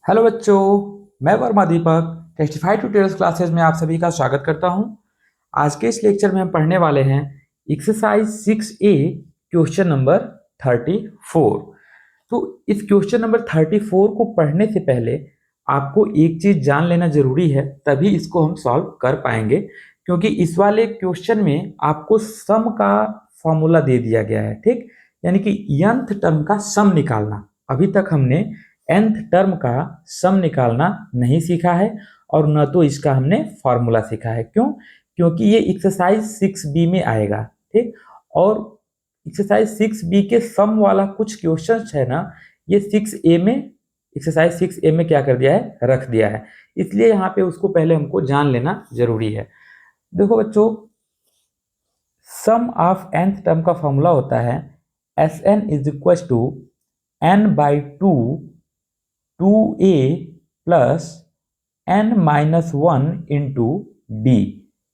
Hello बच्चों, मैं वर्मा दीपक testify tutorials classes में आप सभी का स्वागत करता हूं। आज के इस लेक्चर में हम पढ़ने वाले हैं एक्सरसाइज 6A क्वेश्चन नंबर 34। तो इस क्वेश्चन नंबर 34 को पढ़ने से पहले आपको एक चीज जान लेना जरूरी है, तभी इसको हम सॉल्व कर पाएंगे। क्योंकि इस वाले क्वेश्चन में आपको सम का फॉर्मूला दे दिया गया है, ठीक। यानी कि nth टर्म का सम निकालना। अभी तक हमने nth टर्म का सम निकालना नहीं सीखा है और न तो इसका हमने फॉर्मूला सीखा है। क्यों? क्योंकि ये एक्सरसाइज 6B में आएगा, ठीक। और एक्सरसाइज 6B के सम वाला कुछ क्वेश्चन है ना, ये 6A में, एक्सरसाइज 6A में क्या कर दिया है, रख दिया है। इसलिए यहाँ पे उसको पहले हमको जान लेना जरूरी है। देखो बच्चों, सम ऑफ nth टर्म का फॉर्मूला होता है Sn is equal to n/2 2a plus n-1 into D.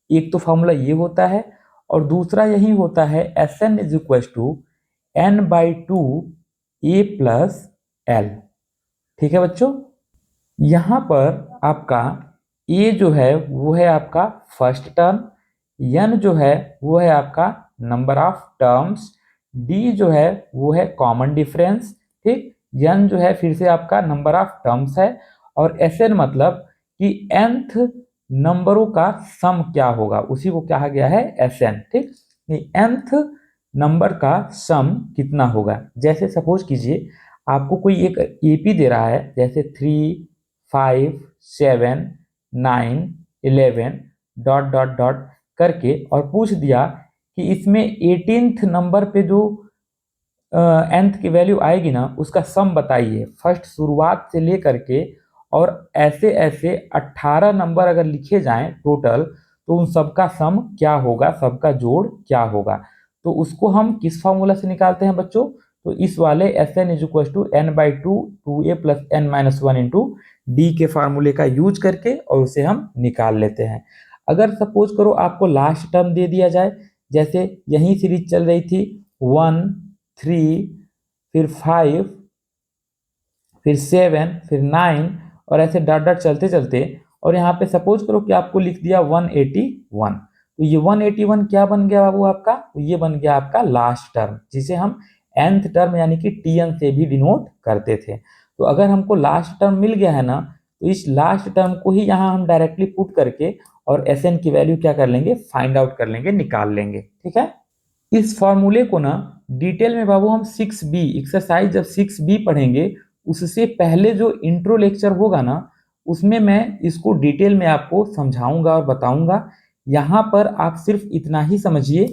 एक तो फॉर्मूला ये होता है और दूसरा यही होता है Sn is equal to n/2 a plus l। ठीक है बच्चों, यहाँ पर आपका a जो है वो है आपका फर्स्ट टर्म, n जो है वो है आपका नंबर ऑफ टर्म्स, d जो है वो है कॉमन डिफरेंस, ठीक। n जो है फिर से आपका नंबर ऑफ टर्म्स है और Sn मतलब कि nth नंबरों का सम क्या होगा, उसी को कहा गया है Sn, ठीक। nth नंबर का सम कितना होगा। जैसे सपोज कीजिए आपको कोई एक एपी दे रहा है, जैसे 3 5 7 9 11 डॉट डॉट डॉट करके, और पूछ दिया कि इसमें 18th नंबर पे जो nth की वैल्यू आएगी ना, उसका सम बताइए। फर्स्ट शुरुआत से लेकर के और ऐसे ऐसे 18 नंबर अगर लिखे जाएं टोटल, तो उन सबका सम क्या होगा, सबका जोड़ क्या होगा। तो उसको हम किस फॉर्मूला से निकालते हैं बच्चों? तो इस वाले Sn is equal to n/2 2a plus n-1 into D के फार्मूले का यूज करके, और उसे हम निकाल लेते हैं। अगर सपोज करो आपको लास्ट टर्म दे दिया जाए, जैसे यही सीरीज चल रही थी 1 3 फिर 5 फिर 7 फिर 9 और ऐसे डॉट डॉट चलते चलते, और यहाँ पे सपोज करो कि आपको लिख दिया 181। तो ये 181 क्या बन गया बाबू आपका? तो ये बन गया आपका लास्ट टर्म, जिसे हम nth टर्म यानी कि Tn से भी डिनोट करते थे। तो अगर हमको लास्ट टर्म मिल गया है ना, तो इस लास्ट टर्म को ही यहाँ हम डायरेक्टली पुट करके और Sn की वैल्यू क्या कर लेंगे, फाइंड आउट कर लेंगे, निकाल लेंगे, ठीक है। इस फॉर्मूले को ना डिटेल में बाबू हम 6B एक्सरसाइज जब 6B पढ़ेंगे, उससे पहले जो इंट्रो लेक्चर होगा ना, उसमें मैं इसको डिटेल में आपको समझाऊंगा और बताऊंगा। यहाँ पर आप सिर्फ इतना ही समझिए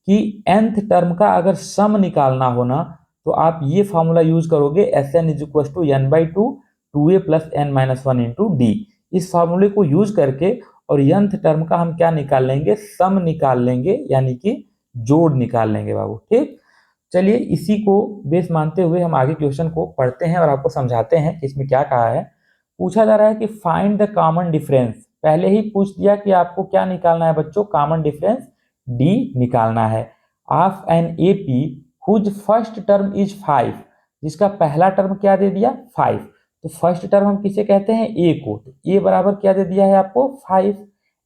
कि nth टर्म का अगर सम निकालना हो ना, तो आप ये फॉर्मूला यूज करोगे Sn is equal to n/2 2a plus n-1 into D. इस फॉर्मूले को यूज करके और nth टर्म का हम क्या निकाल लेंगे, सम निकाल लेंगे, यानी कि जोड़ निकाल लेंगे बाबू, ठीक। चलिए इसी को बेस मानते हुए हम आगे क्वेश्चन को पढ़ते हैं और आपको समझाते हैं कि इसमें क्या कहा है। पूछा जा रहा है कि फाइंड द कॉमन डिफरेंस। पहले ही पूछ दिया कि आपको क्या निकालना है बच्चों, कॉमन डिफरेंस डी निकालना है of an AP whose first term is 5। जिसका पहला टर्म क्या दे दिया, 5। तो फर्स्ट टर्म हम किसे कहते हैं, ए को। तो ए बराबर क्या दे दिया है आपको, 5।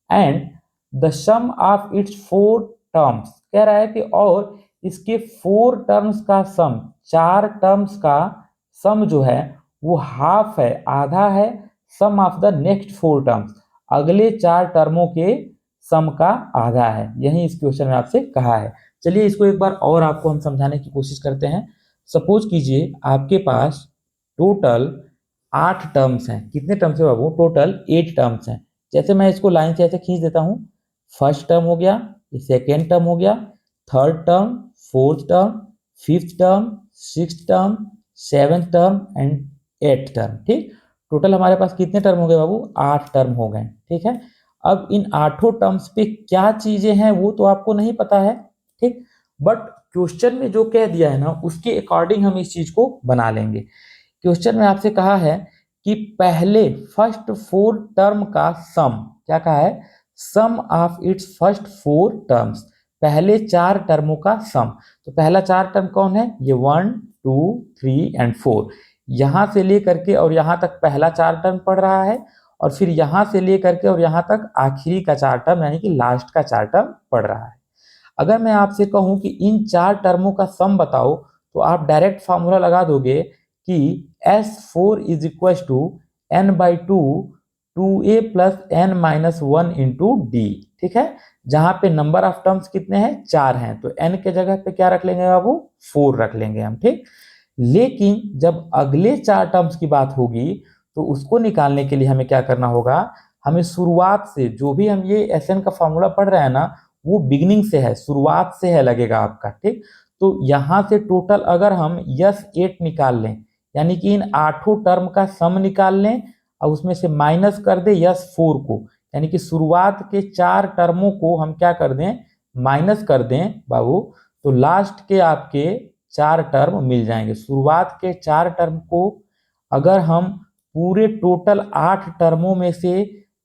And the sum of its 4 terms, कह रहा है कि और इसके 4 टर्म्स का सम, 4 टर्म्स का सम जो है वो हाफ है, आधा है, sum of the next 4 terms, अगले 4 टर्मों के सम का आधा है। यही इस क्वेश्चन में आपसे कहा है। चलिए इसको एक बार और आपको हम समझाने की कोशिश करते हैं। सपोज कीजिए आपके पास टोटल 8 टर्म्स हैं। कितने टर्म्स है बाबू, टोटल 8 टर्म्स हैं। जैसे मैं इसको लाइन से ऐसे खींच देता हूं, फर्स्ट टर्म हो गया, सेकेंड टर्म हो गया, third term, fourth term, fifth term, sixth term, seventh term and eighth term, ठीक। टोटल हमारे पास कितने टर्म हो गए बाबू, 8 टर्म हो गए, ठीक है। अब इन 8 टर्म्स पे क्या चीजें हैं वो तो आपको नहीं पता है, ठीक। बट क्वेश्चन में जो कह दिया है ना, उसके अकॉर्डिंग हम इस चीज को बना लेंगे। क्वेश्चन में आपसे कहा है कि पहले फर्स्ट 4 टर्म का सम, क्या कहा है, sum of its first 4 terms, पहले 4 टर्मों का सम। तो पहला 4 टर्म कौन है, ये 1 2 3 एंड 4। यहाँ से ले करके और यहाँ तक पहला 4 टर्म पढ़ रहा है, और फिर यहाँ से ले करके और यहाँ तक आखिरी का 4 टर्म यानी कि लास्ट का 4 टर्म पढ़ रहा है। अगर मैं आपसे कहूँ कि इन 4 टर्मों का सम बताओ, तो आप डायरेक्ट फार्मूला लगा दोगे कि S4 is equal to n/2 2a plus n minus 1 into D. ठीक है, जहां पे नंबर ऑफ टर्म्स कितने हैं, 4 हैं, तो n के जगह पे क्या रख लेंगे बाबू, 4 रख लेंगे हम। ठीक, लेकिन जब अगले 4 टर्म्स की बात होगी तो उसको निकालने के लिए हमें क्या करना होगा, हमें शुरुआत से जो भी हम ये Sn का फॉर्मूला पढ़ रहे हैं ना, वो बिगिनिंग से है, शुरुआत से है लगेगा आपका। ठीक, तो यहां से टोटल अगर हम S8 निकाल लें, यानी कि इन 8 टर्म का सम निकाल लें और उसमें से माइनस कर दे S4 को, यानी कि शुरुआत के 4 टर्मों को हम क्या कर दें, माइनस कर दें बाबू, तो लास्ट के आपके 4 टर्म मिल जाएंगे। शुरुआत के 4 टर्म को अगर हम पूरे टोटल 8 टर्मों में से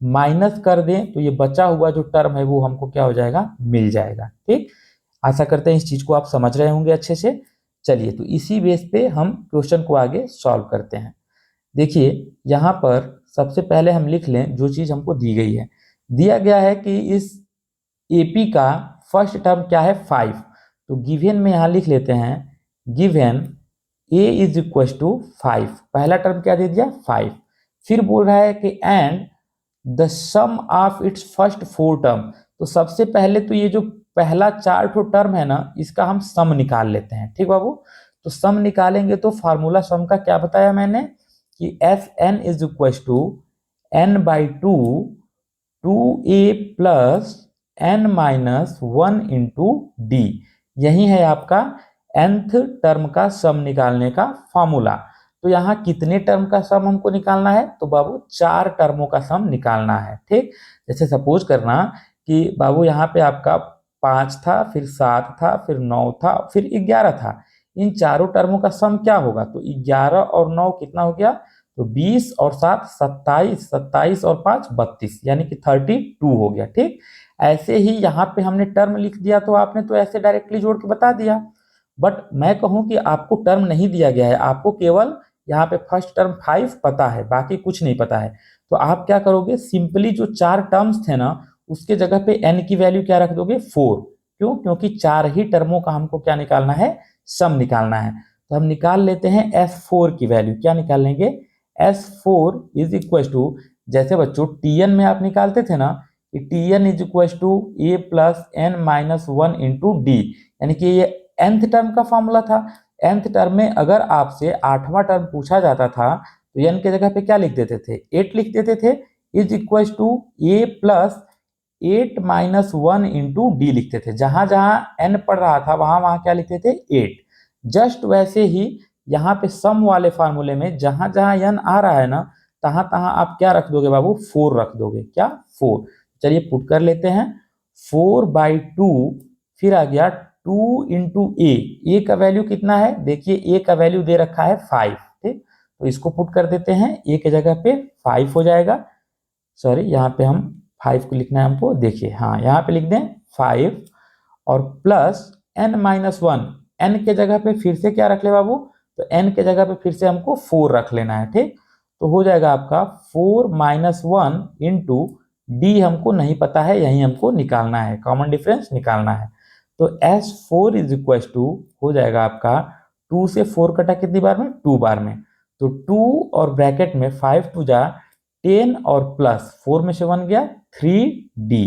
माइनस कर दें तो ये बचा हुआ जो टर्म है वो हमको क्या हो जाएगा, मिल जाएगा। ठीक, आशा करते हैं इस चीज को आप समझ रहे होंगे अच्छे से। चलिए, तो इसी बेस पे हम क्वेश्चन को आगे सॉल्व करते हैं। देखिए, यहाँ पर सबसे पहले हम लिख लें जो चीज हमको दी गई है। दिया गया है कि इस एपी का फर्स्ट टर्म क्या है, 5। तो गिवन में यहाँ लिख लेते हैं, given A is equal to 5, पहला टर्म क्या दे दिया, 5। फिर बोल रहा है कि and the sum of its first 4 term. तो सबसे पहले तो ये जो पहला 4 ठो टर्म है ना, इसका हम सम निकाल लेते हैं। ठीक बाबू, तो सम निकालेंगे तो फार्मूला सम का क्या बताया मैंने कि Fn is equal to n/2 2a plus n minus 1 into D. यही है आपका nth टर्म का सम निकालने का फॉर्मूला। तो यहाँ कितने टर्म का सम हमको निकालना है, तो बाबू 4 टर्मों का सम निकालना है। ठीक, जैसे सपोज करना कि बाबू यहाँ पे आपका 5 था, फिर 7 था, फिर 9 था, फिर 11 था। इन चारों टर्मों का सम क्या होगा, तो 11 और 9 कितना हो गया, तो 20 और 7 27, 27 और 5 32, यानी कि 32 हो गया। ठीक, ऐसे ही यहाँ पे हमने टर्म लिख दिया, तो आपने तो ऐसे डायरेक्टली जोड़ के बता दिया। बट मैं कहूँ कि आपको टर्म नहीं दिया गया है, आपको केवल यहाँ पे फर्स्ट टर्म 5 पता है, बाकी कुछ नहीं पता है। तो आप क्या करोगे, सिंपली जो 4 टर्म्स थे ना, उसके जगह पे n की वैल्यू क्या रख दोगे, 4। क्यों, क्योंकि 4 ही टर्मों का हमको क्या निकालना है, सम निकालना है। तो हम निकाल लेते हैं S4 की वैल्यू। क्या निकाल लेंगे, S4 इज इक्वल टू, जैसे बच्चों Tn में आप निकालते थे ना, कि Tn is equal to a plus n minus 1 into d, यानी कि ये nth टर्म का फॉर्मूला था। nth टर्म में अगर आपसे 8वां टर्म पूछा जाता था तो n के जगह पे क्या लिख देते थे, 8 लिख देते थे, is equal to a plus 8 minus 1 into d लिखते थे। जहां जहां n पढ़ रहा था वहां वहां क्या लिखते थे, 8। जस्ट वैसे ही यहाँ पे सम वाले फार्मूले में जहां जहां n आ रहा है ना, तहां तहां आप क्या रख दोगे बाबू, 4 रख दोगे। क्या, 4। चलिए पुट कर लेते हैं, 4/2, फिर आ गया 2 इंटू ए का वैल्यू कितना है, देखिए ए का वैल्यू दे रखा है 5। ठीक, तो इसको पुट कर देते हैं, ए के जगह पे 5 हो जाएगा। सॉरी, यहाँ पे हम 5 को लिखना है हमको, देखिए हाँ यहाँ पे लिख दें 5, और प्लस n माइनस 1, n के जगह पे फिर से क्या रख ले बाबू, तो n के जगह पे फिर से हमको 4 रख लेना है। ठीक, तो हो जाएगा आपका 4 माइनस 1 इंटू डी, हमको नहीं पता है, यही हमको निकालना है, कॉमन डिफरेंस निकालना है। तो S4 इज इक्वल टू हो जाएगा आपका 2 से 4 कटा कितनी बार में, 2 बार में, तो 2 और ब्रैकेट में 5 2 जा 10 और प्लस 4 में से 1 गया 3D।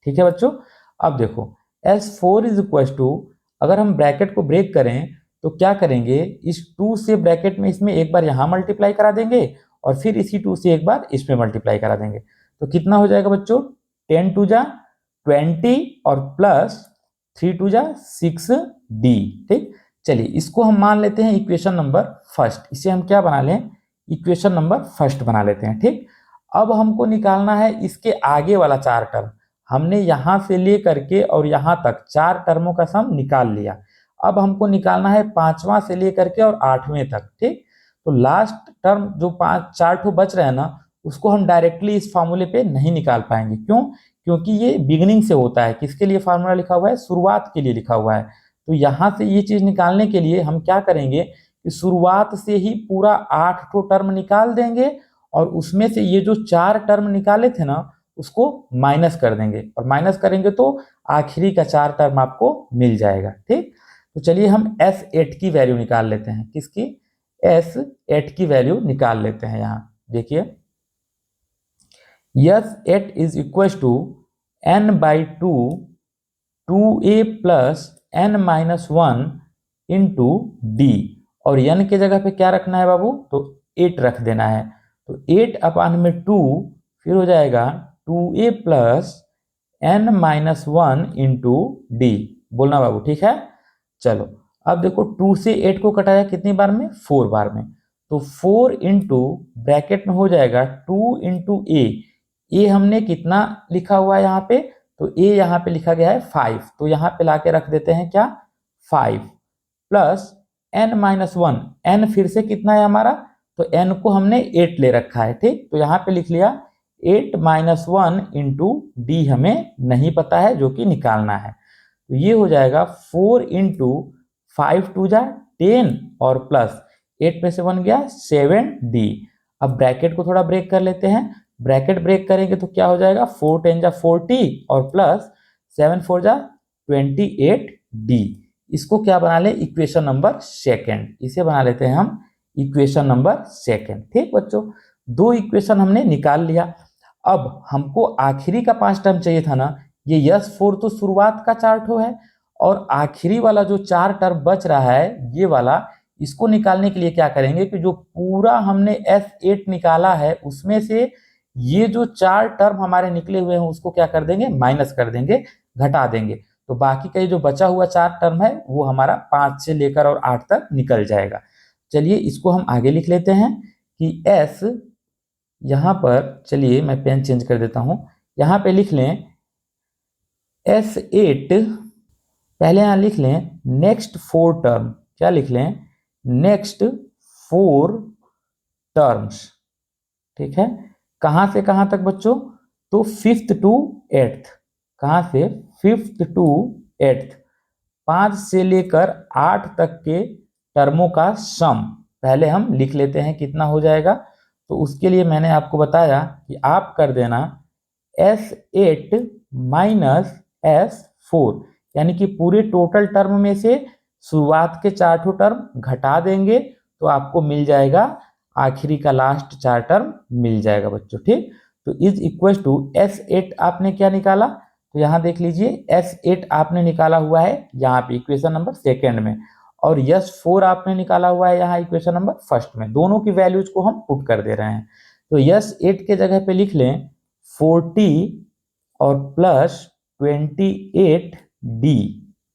ठीक है बच्चों, अब देखो S4 इज इक्वल टू, अगर हम ब्रैकेट को ब्रेक करें तो क्या करेंगे, इस 2 से ब्रैकेट में इसमें एक बार यहाँ मल्टीप्लाई करा देंगे और फिर इसी 2 से एक बार इसमें मल्टीप्लाई करा देंगे। तो कितना हो जाएगा बच्चों, 10 2 जा 20 और प्लस 3 2 जा 6D। ठीक, चलिए इसको हम मान लेते हैं इक्वेशन नंबर फर्स्ट, इसे हम क्या बना लें, इक्वेशन नंबर फर्स्ट बना लेते हैं। ठीक, अब हमको निकालना है इसके आगे वाला 4 टर्म। हमने यहां से ले करके और यहां तक 4 टर्मों का सम निकाल लिया। अब हमको निकालना है 5वां से ले करके और 8वें तक। ठीक, तो लास्ट टर्म जो 4 ठो बच रहे हैं ना, उसको हम डायरेक्टली इस फॉर्मूले पे नहीं निकाल पाएंगे। क्यों, क्योंकि ये बिगिनिंग से होता है। किसके लिए फार्मूला लिखा हुआ है, शुरुआत के लिए लिखा हुआ है। तो यहां से ये चीज निकालने के लिए हम क्या करेंगे कि शुरुआत से ही पूरा 8 ठो टर्म निकाल देंगे और उसमें से ये जो 4 टर्म निकाले थे ना उसको माइनस कर देंगे, और माइनस करेंगे तो आखिरी का 4 टर्म आपको मिल जाएगा। ठीक, तो चलिए हम S8 की वैल्यू निकाल लेते हैं। किसकी? S8 की वैल्यू निकाल लेते हैं। यहाँ देखिए S8 is equal to n/2 2a plus n minus 1 into d, और n के जगह पे क्या रखना है बाबू? तो 8 रख देना है। तो 8 अपान में 2 फिर हो जाएगा 2a plus n minus 1 into D. बोलना बाबू, ठीक है? चलो अब देखो 2 से 8 को कटाया कितनी बार में? 4 बार में। तो 4 इंटू ब्रैकेट में हो जाएगा 2 इंटू ए हमने कितना लिखा हुआ है यहाँ पे? तो ए यहाँ पे लिखा गया है 5, तो यहाँ पे लाके रख देते हैं क्या? 5 प्लस n माइनस 1, n फिर से कितना है हमारा? तो n को हमने 8 ले रखा है। ठीक, तो यहाँ पे लिख लिया 8 माइनस 1 इंटू डी हमें नहीं पता है, जो कि निकालना है। तो ये हो जाएगा 4 इंटू 5 टू जा 10 और प्लस 8 में से 1 गया 7d। अब ब्रैकेट को थोड़ा ब्रेक कर लेते हैं। ब्रैकेट ब्रेक करेंगे तो क्या हो जाएगा? 4 10 जा 40 और प्लस 7 4 जा 28d। इसको क्या बना ले? Equation number second. इसे बना लेते हैं हम इक्वेशन नंबर सेकंड। ठीक बच्चों, 2 इक्वेशन हमने निकाल लिया। अब हमको आखिरी का 5 टर्म चाहिए था ना। ये S4 तो शुरुआत का 4 ठो है, और आखिरी वाला जो 4 टर्म बच रहा है ये वाला, इसको निकालने के लिए क्या करेंगे कि जो पूरा हमने S8 निकाला है उसमें से ये जो 4 टर्म हमारे निकले हुए हैं उसको क्या कर देंगे? माइनस कर देंगे, घटा देंगे। तो बाकी का ये जो बचा हुआ 4 टर्म है वो हमारा 5 से लेकर और 8 तक निकल जाएगा। चलिए इसको हम आगे लिख लेते हैं कि S, यहाँ पर चलिए मैं पेन चेंज कर देता हूं, यहाँ पे लिख लें S8, पहले यहाँ लिख लें नेक्स्ट 4 टर्म। क्या लिख लें? Next 4 terms. ठीक है, कहां से कहां तक बच्चों? तो 5th टू 8th। कहां से? 5th टू 8th, 5 से लेकर 8 तक के टर्मों का सम पहले हम लिख लेते हैं कितना हो जाएगा। तो उसके लिए मैंने आपको बताया कि आप कर देना S8 माइनस S4, यानी कि पूरे टोटल टर्म में से शुरुआत के 4 ठो टर्म घटा देंगे तो आपको मिल जाएगा आखिरी का लास्ट 4 टर्म मिल जाएगा बच्चों। ठीक, तो इज इक्वल टू S8 आपने क्या निकाला? तो यहाँ देख लीजिए S8 आपने निकाला हुआ है यहाँ पे इक्वेशन नंबर सेकंड में, और S4 आपने निकाला हुआ है यहाँ इक्वेशन नंबर फर्स्ट में। दोनों की वैल्यूज को हम पुट कर दे रहे हैं। तो S8 के जगह पे लिख लें 40 और प्लस 28d।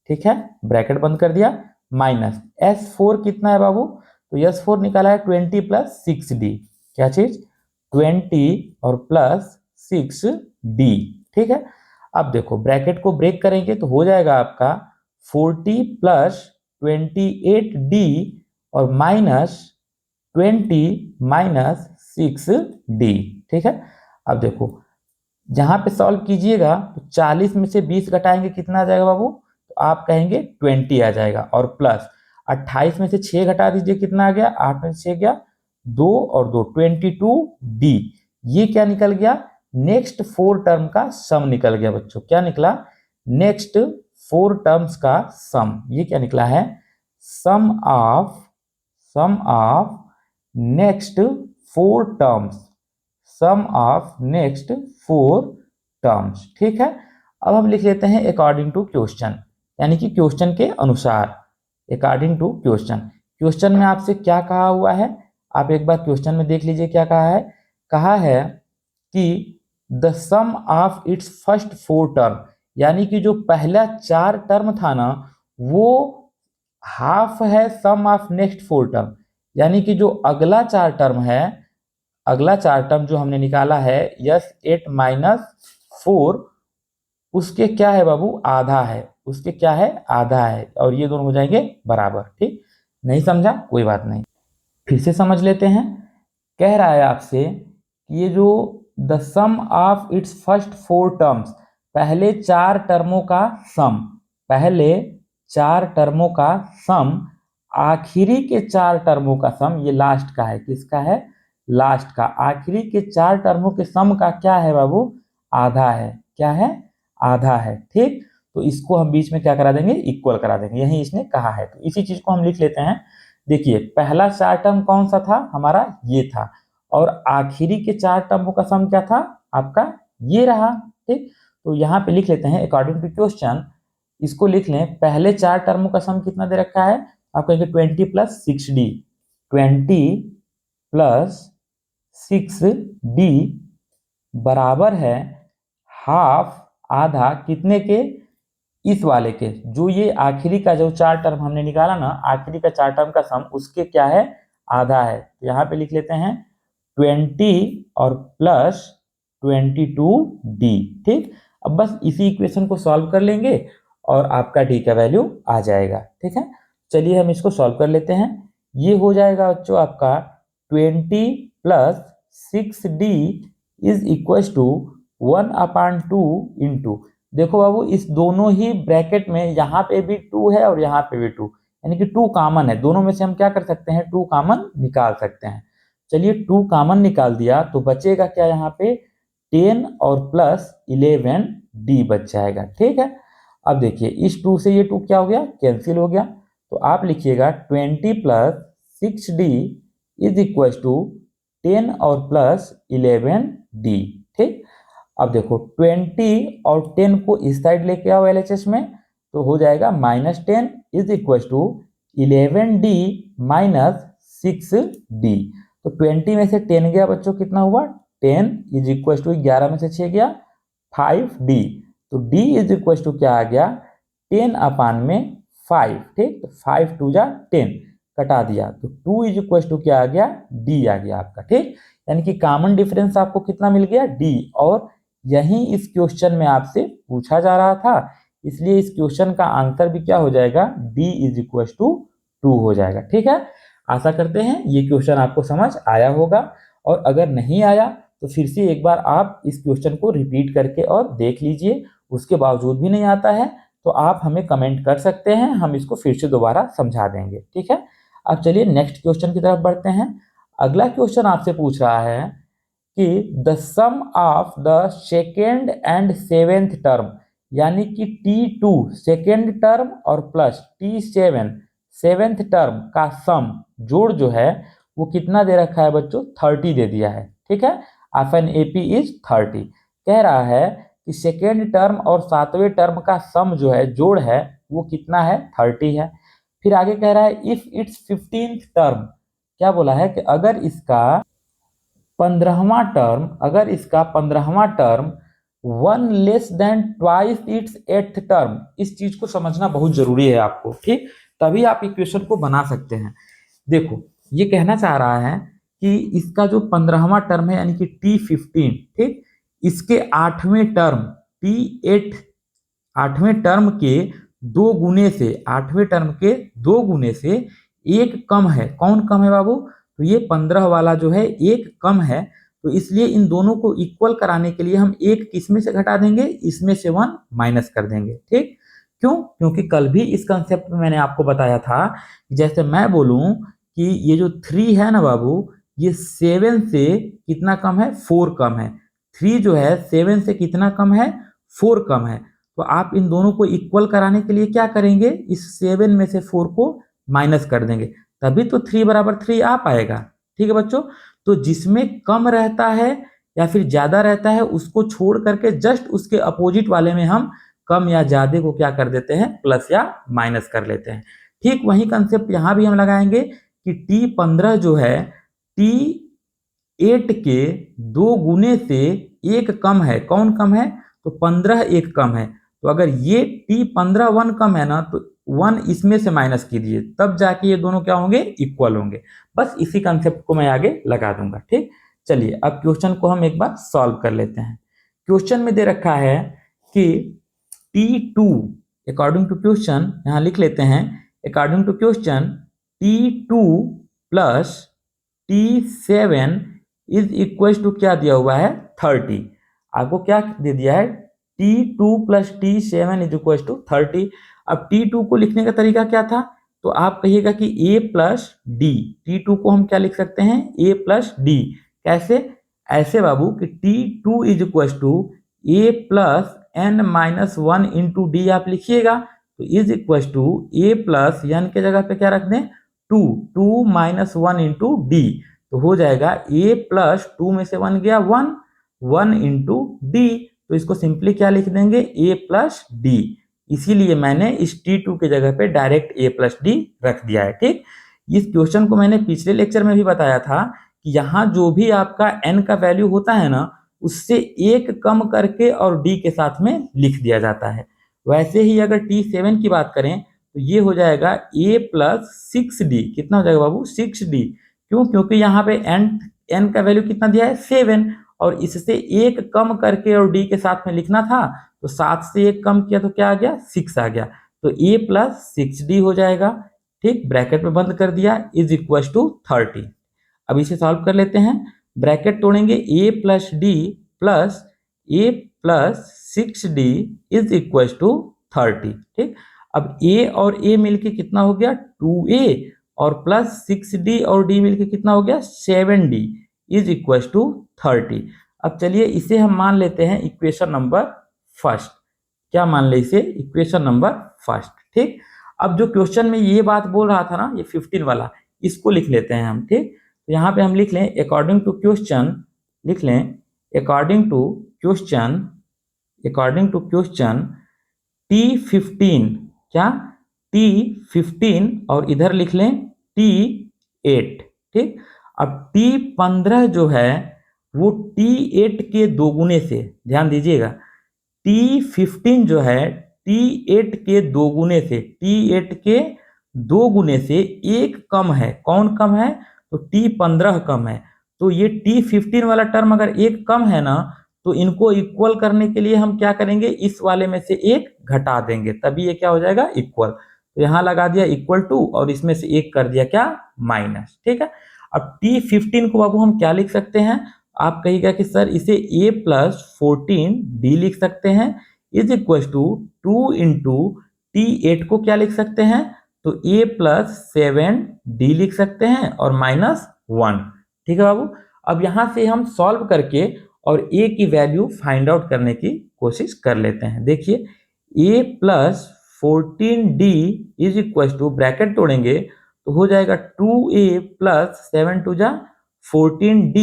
ठीक है, ब्रैकेट बंद कर दिया, माइनस S4 कितना है बाबू? तो S4 निकाला है 20 प्लस 6d। क्या चीज? 20 और प्लस 6d। ठीक है, अब देखो ब्रैकेट को ब्रेक करेंगे तो हो जाएगा आपका 40 प्लस 28d और माइनस 20 माइनस 6d। ठीक है, अब देखो जहां पे सॉल्व कीजिएगा तो 40 में से 20 घटाएंगे कितना आ जाएगा बाबू? तो आप कहेंगे 20 आ जाएगा, और प्लस 28 में से 6 घटा दीजिए, कितना आ गया? 8 में से 6 गया 2 और 2 22d। ये क्या निकल गया? नेक्स्ट 4 टर्म का सम निकल गया बच्चों। क्या निकला? नेक्स्ट 4 टर्म्स का सम। ये क्या निकला है? Sum of next 4 terms, sum of next 4 terms. ठीक है, अब हम लिख लेते हैं अकॉर्डिंग टू क्वेश्चन, यानी कि क्वेश्चन के अनुसार। अकॉर्डिंग टू क्वेश्चन, क्वेश्चन में आपसे क्या कहा हुआ है? आप एक बार क्वेश्चन में देख लीजिए क्या कहा है। कहा है कि the sum of its first 4 term, यानी कि जो पहला 4 टर्म था ना वो हाफ है सम ऑफ नेक्स्ट 4 टर्म, यानी कि जो अगला 4 टर्म है, अगला 4 टर्म जो हमने निकाला है S8 माइनस 4, उसके क्या है बाबू? आधा है। उसके क्या है? आधा है, और ये दोनों हो जाएंगे बराबर। ठीक, नहीं समझा? कोई बात नहीं, फिर से समझ लेते हैं। कह रहा है आपसे कि ये जो the sum of its first 4 terms, पहले 4 टर्मों का सम, पहले 4 टर्मों का सम आखिरी के 4 टर्मों का सम, ये लास्ट का है, किसका है, लास्ट का, आखिरी के 4 टर्मों के सम का क्या है बाबू, आधा है, क्या है, आधा है। ठीक, तो इसको हम बीच में क्या करा देंगे, इक्वल करा देंगे, यही इसने कहा है। तो इसी चीज को हम लिख लेते हैं। देखिए पहला 4 टर्म कौन सा था हमारा, ये था, और आखिरी के 4 टर्मों का सम क्या था आपका, ये रहा। ठीक, तो यहाँ पे लिख लेते हैं अकॉर्डिंग टू क्वेश्चन, इसको लिख लें, पहले 4 टर्मों का सम कितना दे रखा है, आप कहेंगे 20 प्लस 6d, 20 प्लस 6d बराबर है हाफ, आधा, कितने के, इस वाले के, जो ये आखिरी का जो 4 टर्म हमने निकाला ना, आखिरी का 4 टर्म का सम उसके क्या है, आधा है। तो यहाँ पे लिख लेते हैं 20 और प्लस 22d। ठीक, अब बस इसी इक्वेशन को सॉल्व कर लेंगे और आपका d का वैल्यू आ जाएगा। ठीक है, चलिए हम इसको सॉल्व कर लेते हैं। ये हो जाएगा बच्चों आपका 20 plus 6d is equal to 1/2 into, देखो बाबू इस दोनों ही ब्रैकेट में यहाँ पे भी 2 है और यहाँ पे भी 2, यानी कि 2 कॉमन है, दोनों में से हम क्या कर सकते हैं, 2 कॉमन निकाल सकते हैं। चलिए 2 कॉमन निकाल दिया तो बचेगा क्या, यहाँ पे 10 और प्लस 11d बच जाएगा। ठीक है, अब देखिए इस 2 से ये 2 क्या हो गया, कैंसिल हो गया, तो आप लिखिएगा 20 plus 6d is equal to 10 और प्लस 11d। ठीक, अब देखो 20 और 10 को इस साइड लेके आओ LHS में, तो हो जाएगा -10 is equal to 11d minus 6d। तो 20 में से 10 गया बच्चों, कितना हुआ, 10 इज इक्वल टू 11 में से 6 गया 5d, तो d इज इक्वल टू क्या आ गया, 10/5। ठीक, तो 5 2 जा 10 कटा दिया, तो 2 इज इक्वल टू क्या आ गया, d आ गया आपका। ठीक, यानी कि कॉमन डिफरेंस आपको कितना मिल गया, d, और यही इस क्वेश्चन में आपसे पूछा जा रहा था, इसलिए इस क्वेश्चन का आंसर भी क्या हो जाएगा, d इज इक्वल टू 2 हो जाएगा। ठीक है, आशा करते हैं ये क्वेश्चन आपको समझ आया होगा, और अगर नहीं आया तो फिर से एक बार आप इस क्वेश्चन को रिपीट करके और देख लीजिए, उसके बावजूद भी नहीं आता है तो आप हमें कमेंट कर सकते हैं, हम इसको फिर से दोबारा समझा देंगे। ठीक है, अब चलिए नेक्स्ट क्वेश्चन की तरफ बढ़ते हैं। अगला क्वेश्चन आपसे पूछ रहा है कि the sum of the second and seventh term, यानी कि T2 सेकेंड टर्म और प्लस T7 सेवेंथ टर्म का सम, जोड़ जो है वो कितना दे रखा है बच्चों, 30 दे दिया है। ठीक है, ऑप्शन AP इज 30, कह रहा है कि सेकेंड टर्म और 7वें टर्म का सम जो है, जोड़ है, वो कितना है, 30 है। फिर आगे कह रहा है इफ इट्स 15th टर्म, क्या बोला है कि अगर इसका 15वां टर्म, अगर इसका 15वां term 1 less than twice it's 8th term, इस चीज को समझना बहुत जरूरी है आपको। ठीक, तभी आप इक्वेशन को बना सकते हैं। देखो ये कहना चाह रहा है कि इसका जो 15वां टर्म है यानी कि T15, ठीक, इसके 8वें टर्म T8, 8वें टर्म के 2 गुने से, 8वें टर्म के 2 गुने से एक कम है। कौन कम है बाबू, तो ये 15 वाला जो है एक कम है, तो इसलिए इन दोनों को इक्वल कराने के लिए हम एक किसमें से घटा देंगे, इसमें से 1 माइनस कर देंगे। ठीक, क्यों, क्योंकि कल भी इस कंसेप्ट में मैंने आपको बताया था, जैसे मैं बोलूं कि ये जो 3 है ना बाबू, ये 7 से कितना कम है, 4 कम है। 3 जो है 7 से कितना कम है, 4 कम है। तो आप इन दोनों को इक्वल कराने के लिए क्या करेंगे, इस 7 में से 4 को माइनस कर देंगे, तभी तो 3 बराबर 3 आ पाएगा। ठीक है बच्चों, तो जिसमें कम रहता है या फिर ज्यादा रहता है उसको छोड़ करके जस्ट उसके अपोजिट वाले में हम कम या ज्यादा को क्या कर देते हैं, प्लस या माइनस कर लेते हैं। ठीक वही कंसेप्ट यहां भी हम लगाएंगे कि T15 जो है T8 के 2 गुने से एक कम है। कौन कम है, तो 15 एक कम है, तो अगर ये T15 1 कम है ना, तो 1 इसमें से माइनस कीजिए, तब जाके ये दोनों क्या होंगे, इक्वल होंगे। बस इसी कंसेप्ट को मैं आगे लगा दूंगा। ठीक, चलिए अब क्वेश्चन को हम एक बार सॉल्व कर लेते हैं। क्वेश्चन में दे रखा है कि T2 अकॉर्डिंग टू क्वेश्चन, यहां लिख लेते हैं according to question T2 plus T7 is equal to क्या दिया हुआ है, 30। आपको क्या दे दिया है, T2 plus T7 is equal to 30। अब T2 को लिखने का तरीका क्या था, तो आप कहिएगा कि a प्लस डी, T2 को हम क्या लिख सकते हैं, a प्लस डी। कैसे? ऐसे बाबू कि T2 is equal to a plus n minus 1 into d आप लिखिएगा, तो is equal to a plus n के जगह पे क्या रख दें, 2 माइनस 1 इंटू डी, तो हो जाएगा a प्लस 2 में से 1 गया 1 इंटू डी, तो इसको सिंपली क्या लिख देंगे, a प्लस डी। इसीलिए मैंने इस T2 के जगह पे डायरेक्ट a प्लस डी रख दिया है। ठीक, इस क्वेश्चन को मैंने पिछले लेक्चर में भी बताया था कि यहाँ जो भी आपका n का वैल्यू होता है ना, उससे एक कम करके और d के साथ में लिख दिया जाता है। वैसे ही अगर T7 की बात करें तो ये हो जाएगा a प्लस 6d। कितना हो जाएगा बाबू, 6d। क्यों? क्योंकि यहाँ पे n का वैल्यू कितना दिया है, 7, और इससे एक कम करके और d के साथ में लिखना था, तो 7 से एक कम किया तो क्या आ गया, 6 आ गया, तो a प्लस 6d हो जाएगा। ठीक, ब्रैकेट में बंद कर दिया, इज इक्वल टू 30। अब इसे सॉल्व कर लेते हैं, ब्रैकेट तोड़ेंगे, a plus d plus a plus 6d is equal to 30। ठीक, अब a और a मिलके कितना हो गया, 2a, और प्लस 6d और d मिलके कितना हो गया, 7d इज इक्वल टू 30। अब चलिए इसे हम मान लेते हैं इक्वेशन नंबर फर्स्ट। क्या मान ले इसे, इक्वेशन नंबर फर्स्ट। ठीक, अब जो क्वेश्चन में ये बात बोल रहा था ना, ये 15 वाला, इसको लिख लेते हैं हम। ठीक, तो यहाँ पे हम लिख लें अकॉर्डिंग टू क्वेश्चन, लिख लें अकॉर्डिंग टू क्वेश्चन T15, क्या, T15, और इधर लिख लें T8। ठीक, अब T15 जो है वो T8 के दोगुने से, ध्यान दीजिएगा, T15 जो है T8 के दोगुने से, T8 के दो गुने से एक कम है। कौन कम है, तो T15 कम है। तो ये T15 वाला टर्म अगर एक कम है ना, तो इनको इक्वल करने के लिए हम क्या करेंगे, इस वाले में से एक घटा देंगे, तभी ये क्या हो जाएगा, इक्वल। तो यहाँ लगा दिया इक्वल टू, और इसमें से एक कर दिया क्या, माइनस। ठीक है, अब T15 को बाबू हम क्या लिख सकते हैं, आप कहिएगा कि सर इसे a प्लस 14d लिख सकते हैं, is equal to 2 into T8 को क्या लिख सकते हैं, तो a प्लस 7d लिख सकते हैं, और माइनस 1। ठीक है बाबू, अब यहां से हम सॉल्व करके और a की वैल्यू फाइंड आउट करने की कोशिश कर लेते हैं। देखिए a plus 14d is equal to, bracket तोड़ेंगे तो हो जाएगा 2a प्लस 7 टू जा 14d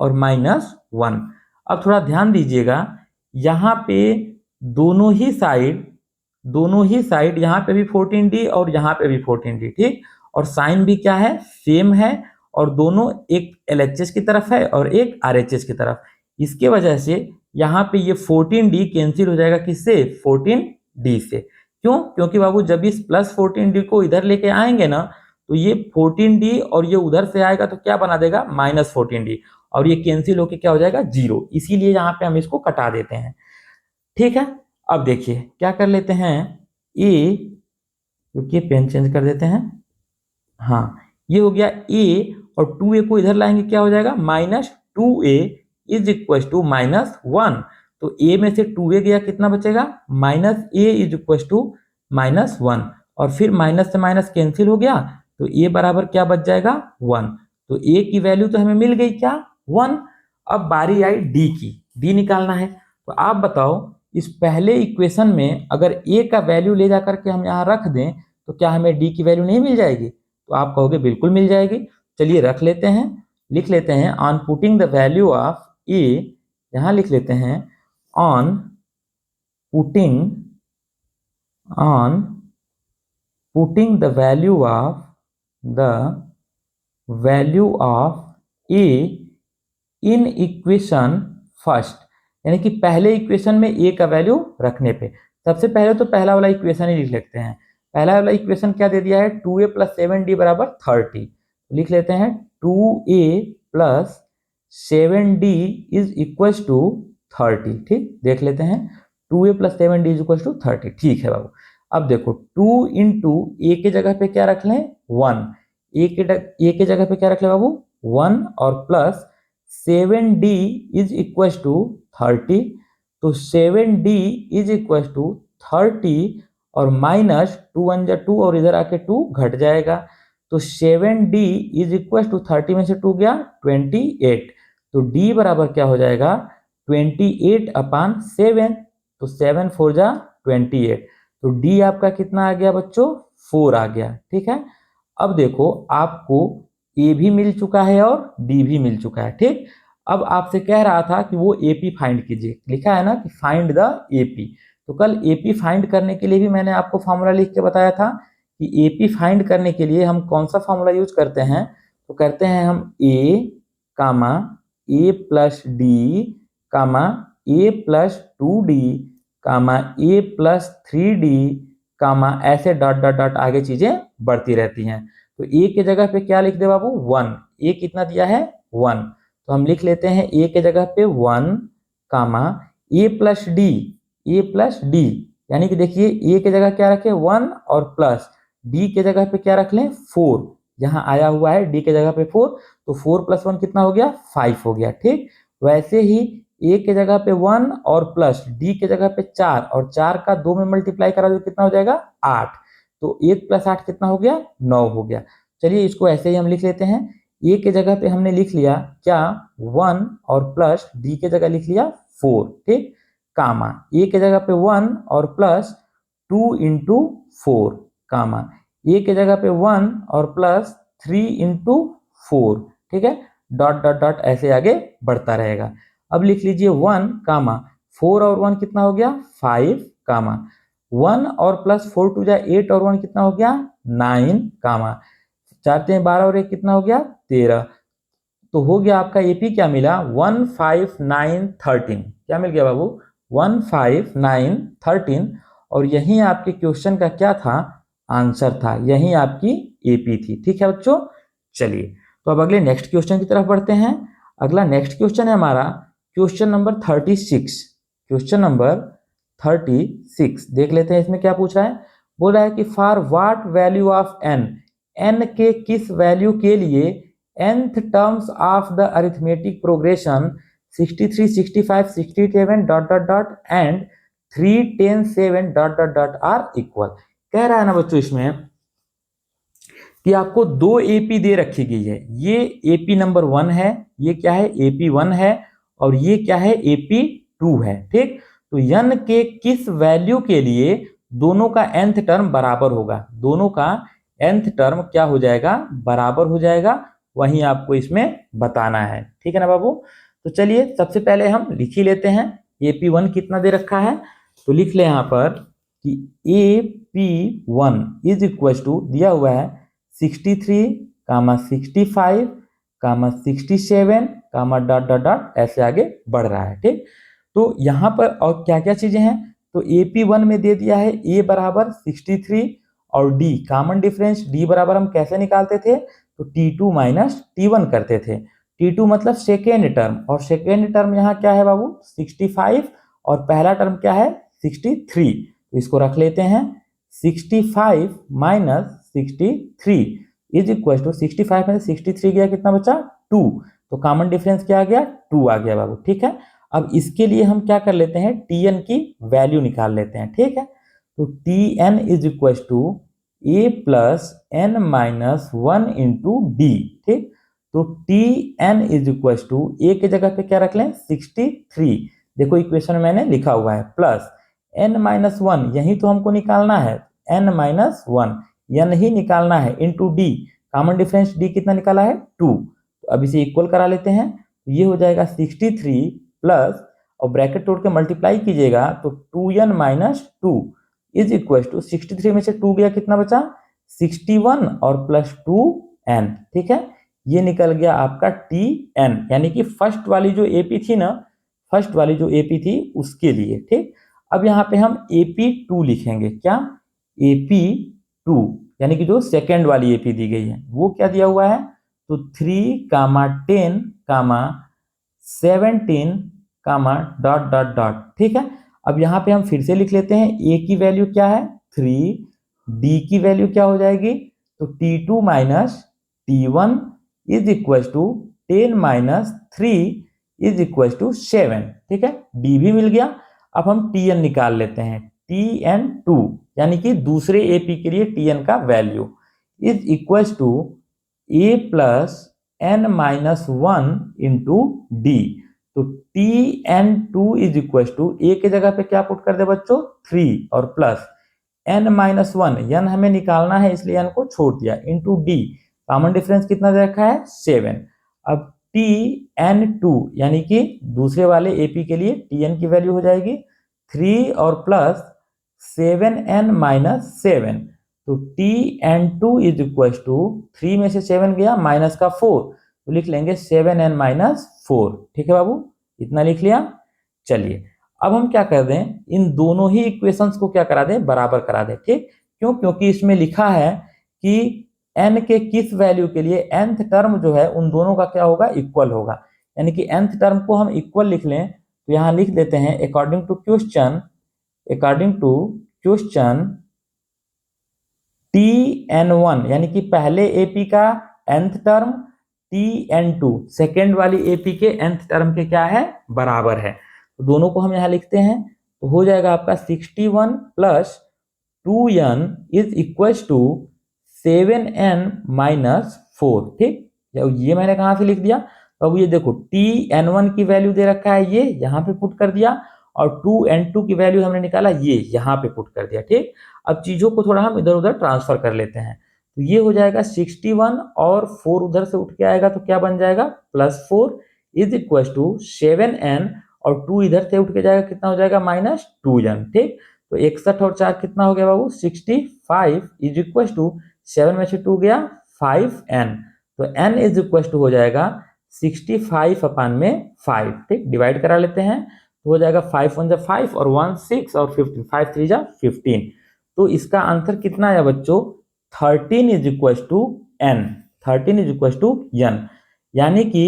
और माइनस 1। अब थोड़ा ध्यान दीजिएगा, यहाँ पे दोनों ही साइड यहाँ पे भी 14d और यहाँ पे भी 14d। ठीक, और साइन भी क्या है, सेम है, और दोनों एक LHS की तरफ है और एक RHS की तरफ। इसके वजह से यहाँ पे ये 14d कैंसिल हो जाएगा, किससे, 14d से। क्यों? क्योंकि बाबू जब इस प्लस 14d को इधर लेके आएंगे ना, तो ये 14d और ये उधर से आएगा तो क्या बना देगा, माइनस 14d, और ये कैंसिल होके क्या हो जाएगा, 0। इसीलिए यहाँ पे हम इसको कटा देते हैं। ठीक है, अब देखिए क्या कर लेते हैं, रुकिए पेन चेंज कर देते हैं। हाँ, ये हो गया a, और 2a को इधर लाएंगे क्या हो जाएगा, minus 2a is equal to minus 1। तो a में से 2a गया, कितना बचेगा, minus a is equal to minus 1, और फिर माइनस से माइनस कैंसिल हो गया, तो a बराबर क्या बच जाएगा, 1। तो a की वैल्यू तो हमें मिल गई, क्या, 1। अब बारी आई d की, d निकालना है। तो आप बताओ, इस पहले इक्वेशन में अगर a का वैल्यू ले जाकर के हम यहाँ रख दें तो क्या हमें d की वैल्यू नहीं मिल जाएगी? तो आप कहोगे बिल्कुल मिल जाएगी। चलिए रख लेते हैं, लिख लेते हैं on putting the value of a, यहाँ लिख लेते हैं on putting the value of a in equation first, यानी कि पहले इक्वेशन में a का वैल्यू रखने पे सबसे पहले तो पहला वाला इक्वेशन ही लिख लेते हैं। पहला वाला इक्वेशन क्या दे दिया है, 2a प्लस 7d बराबर 30। लिख लेते हैं 2a plus 7d is equal to 30। ठीक, देख लेते हैं 2a plus 7d is equal to 30। ठीक है बाबू, अब देखो 2 इंटू a के जगह पे क्या रख लें, 1, a के जगह पे क्या रख लें बाबू, 1, और plus 7d is equal to 30। तो 7d इज इक्वल टू 30 और माइनस 2 1 जा 2 और इधर आके 2 घट जाएगा। तो 7D इज इक्वल टू 30 में से 2 गया 28। तो D बराबर क्या हो जाएगा 28/7। तो 7 4 जा 28। तो D आपका कितना आ गया बच्चों 4 आ गया। ठीक है, अब देखो आपको A भी मिल चुका है और D भी मिल चुका है। ठीक, अब आपसे कह रहा था कि वो AP फाइंड कीजिए, लिखा है ना कि फाइंड द AP। तो कल AP फाइंड करने के लिए भी मैंने आपको फॉर्मूला लिख के बताया था कि AP फाइंड करने के लिए हम कौन सा फॉर्मूला यूज करते हैं। तो करते हैं हम A comma A plus D comma A plus 2D comma A plus 3D comma ऐसे डॉट डॉट डॉट आगे चीजें बढ़ती रहती हैं। तो A के जगह पे क्या लिख दे बाबू 1। A कितना दिया है 1। तो हम लिख लेते हैं A के जगह पे 1 कामा A प्लस D यानी कि देखिए A के जगह क्या रखें 1 और प्लस D के जगह पे क्या रख लें 4। यहाँ आया हुआ है D के जगह पे 4, तो 4 + 1 कितना हो गया 5 हो गया। ठीक, वैसे ही A के जगह पे 1 और प्लस D के जगह पे 4 और 4 का 2 में मल्टीप्लाई करा तो कितना हो जाएगा 8। तो 1 + 8 कितना हो गया 9 हो गया। चलिए इसको ऐसे ही हम लिख लेते हैं। A के जगह पे हमने लिख लिया क्या 1 और प्लस D के जगह लिख लिया 4। ठीक, कामा A के जगह पे 1 और प्लस 2 × 4 कामा A के जगह पे 1 और प्लस 3 × 4। ठीक है, डॉट डॉट डॉट ऐसे आगे बढ़ता रहेगा। अब लिख लीजिए 1 कामा 4 और 1 कितना हो गया 5 कामा 1 और प्लस 4 2 जा 8 और 1 कितना हो गया 9 कामा 4 3 12 और 1 कितना हो गया 13। तो हो गया आपका AP क्या मिला 15913। क्या मिल गया बाबू 15913। और यही आपके क्वेश्चन का क्या था आंसर था, यही आपकी AP थी। ठीक है बच्चों, चलिए तो अब अगले नेक्स्ट क्वेश्चन की तरफ बढ़ते हैं। अगला नेक्स्ट क्वेश्चन है हमारा क्वेश्चन नंबर 36। क्वेश्चन नंबर 36 देख लेते हैं इसमें क्या पूछ रहा है। बोल रहा है कि for what value of n के किस वैल्यू के लिए nth terms of the arithmetic progression 63 65 67 dot dot dot and 3 10 7 dot dot dot are equal. कह रहा है ना बच्चों इसमें कि आपको 2 AP दे रखी गई है। ये AP नंबर 1 है, ये क्या है AP 1 है और ये क्या है AP 2 है। ठीक, तो n के किस वैल्यू के लिए दोनों का nth टर्म बराबर होगा, दोनों का nth टर्म क्या हो जाएगा बराबर हो जाएगा, वही आपको इसमें बताना है। ठीक है ना बाबू। तो चलिए सबसे पहले हम लिख ही लेते हैं AP1 कितना दे रखा है। तो लिख ले यहाँ पर कि AP1 इज इक्वल टू दिया हुआ है 63 कामा 65 कामा 67 कामा डॉट डॉट डॉट ऐसे आगे बढ़ रहा है। ठीक, तो यहाँ पर और क्या क्या चीजें हैं। तो AP1 में दे दिया है A बराबर 63 और D कॉमन डिफरेंस D बराबर हम कैसे निकालते थे तो T2 माइनस T1 करते थे। T2 मतलब सेकेंड टर्म, और सेकेंड टर्म यहाँ क्या है बाबू 65 और पहला टर्म क्या है 63। तो इसको रख लेते हैं 65 माइनस 63 इज इक्वल टू 65 में 63 गया कितना बचा 2। तो कॉमन डिफरेंस क्या आ गया 2 आ गया बाबू। ठीक है, अब इसके लिए हम क्या कर लेते हैं Tn की वैल्यू निकाल लेते हैं। ठीक है, तो Tn is equal to A plus n minus 1 into D। ठीक, तो Tn is equal to A के जगह पे क्या रख लें 63। देखो इक्वेशन में मैंने लिखा हुआ है प्लस n माइनस 1 यही तो हमको निकालना है n माइनस 1 n ही निकालना है into D। Common difference D कितना निकाला है 2। तो अब इसे इक्वल करा लेते हैं, ये हो जाएगा 63 प्लस और ब्रैकेट तोड़ के मल्टीप्लाई कीजिएगा तो 2n minus 2 is equal to 63 में से 2 गया कितना बचा 61 और प्लस 2n। ठीक है, ये निकल गया आपका Tn यानी कि फर्स्ट वाली जो AP थी ना, फर्स्ट वाली जो AP थी उसके लिए। ठीक, अब यहाँ पे हम AP2 लिखेंगे। क्या AP2 यानी कि जो सेकेंड वाली AP दी गई है वो क्या दिया हुआ है तो 3 कामा 10 कामा 17 कामा डॉट डॉट डॉट। ठीक है, अब यहाँ पे हम फिर से लिख लेते हैं A की वैल्यू क्या है 3, D की वैल्यू क्या हो जाएगी तो T2 minus T1 is equal to 10 minus 3 is equal to 7। ठीक है, D भी मिल गया। अब हम Tn निकाल लेते हैं Tn2। यानी कि दूसरे AP के लिए Tn का value is equal to A plus n minus 1 into d. तो Tn2 is equal to A के जगह पे क्या पुट कर दे बच्चों 3 और प्लस n माइनस 1, n हमें निकालना है इसलिए n को छोड़ दिया, इंटू डी, कॉमन डिफरेंस कितना दे रखा है 7। अब Tn2 यानी कि दूसरे वाले AP के लिए Tn की वैल्यू हो जाएगी 3 और प्लस 7n माइनस 7। तो Tn2 इज इक्वल टू 3 में से 7 गया माइनस का 4, तो लिख लेंगे 7n माइनस 4। ठीक है बाबू, इतना लिख लिया। चलिए अब हम क्या कर दें, इन दोनों ही इक्वेशंस को क्या करा दें, बराबर करा दें। ठीक, क्यों? क्योंकि इसमें लिखा है कि n के किस वैल्यू के लिए nth टर्म जो है उन दोनों का क्या होगा, इक्वल होगा। यानी कि nth टर्म को हम इक्वल लिख लें तो यहां लिख देते हैं अकॉर्डिंग टू क्वेश्चन Tn1 यानी कि पहले AP का nth टर्म Tn2 सेकेंड वाली AP के nth टर्म के क्या है, बराबर है। तो दोनों को हम यहां लिखते हैं तो हो जाएगा आपका 61 plus 2n is equal to 7n minus 4। ठीक, ये मैंने कहां से लिख दिया, तो अब ये देखो Tn1 की वैल्यू दे रखा है, ये यहाँ पे पुट कर दिया, और 2n2 की वैल्यू हमने निकाला, ये यहाँ पे पुट कर दिया। ठीक, अब चीजों को थोड़ा हम इधर उधर ट्रांसफर कर लेते हैं, तो ये हो जाएगा 61 और 4 उधर से उठ के आएगा तो क्या बन जाएगा, +4 इज इक्वल टू 7n, और 2 इधर से उठ के जाएगा, कितना हो जाएगा, -2n। ठीक, तो 61 और 4 कितना हो गया बाबू, 65 इज इक्वल टू 7 में से 2 गया 5n, तो n इज इक्वल टू हो जाएगा 65 अपान में 5। ठीक, डिवाइड करा लेते हैं तो हो जाएगा 5 1 जा 5 और 1 6 और 15, 5 3 जा 15। तो इसका आंसर कितना है बच्चों, 13 is equal to n, 13 is equal to n। यानी कि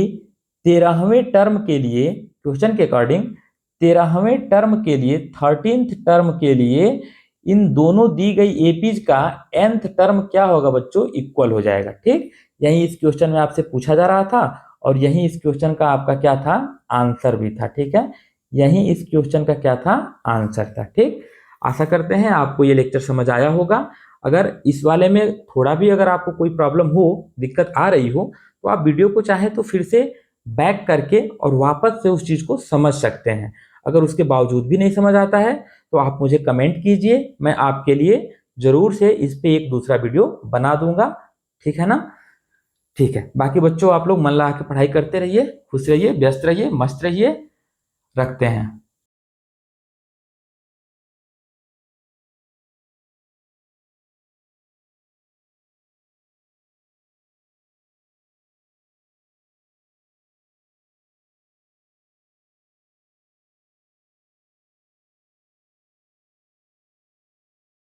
13वें टर्म के लिए, क्वेश्चन के अकॉर्डिंग 13वें टर्म के लिए, 13th टर्म के लिए इन दोनों दी गई एपीज का nth टर्म क्या होगा बच्चों, इक्वल हो जाएगा। ठीक, यही इस क्वेश्चन में आपसे पूछा जा रहा था और यही इस क्वेश्चन का आपका क्या था, आंसर भी था। ठीक है, यही इस क्वेश्चन का क्या था, आंसर था। ठीक, आशा करते हैं आपको ये लेक्चर समझ आया होगा। अगर इस वाले में थोड़ा भी अगर आपको कोई प्रॉब्लम हो, दिक्कत आ रही हो, तो आप वीडियो को चाहे तो फिर से बैक करके और वापस से उस चीज को समझ सकते हैं। अगर उसके बावजूद भी नहीं समझ आता है तो आप मुझे कमेंट कीजिए, मैं आपके लिए जरूर से इस पे एक दूसरा वीडियो बना दूंगा। ठीक है ना, ठीक है। बाकी बच्चों आप लोग मन लगा के पढ़ाई करते रहिए, खुश रहिए, व्यस्त रहिए, मस्त रहिए, रखते हैं।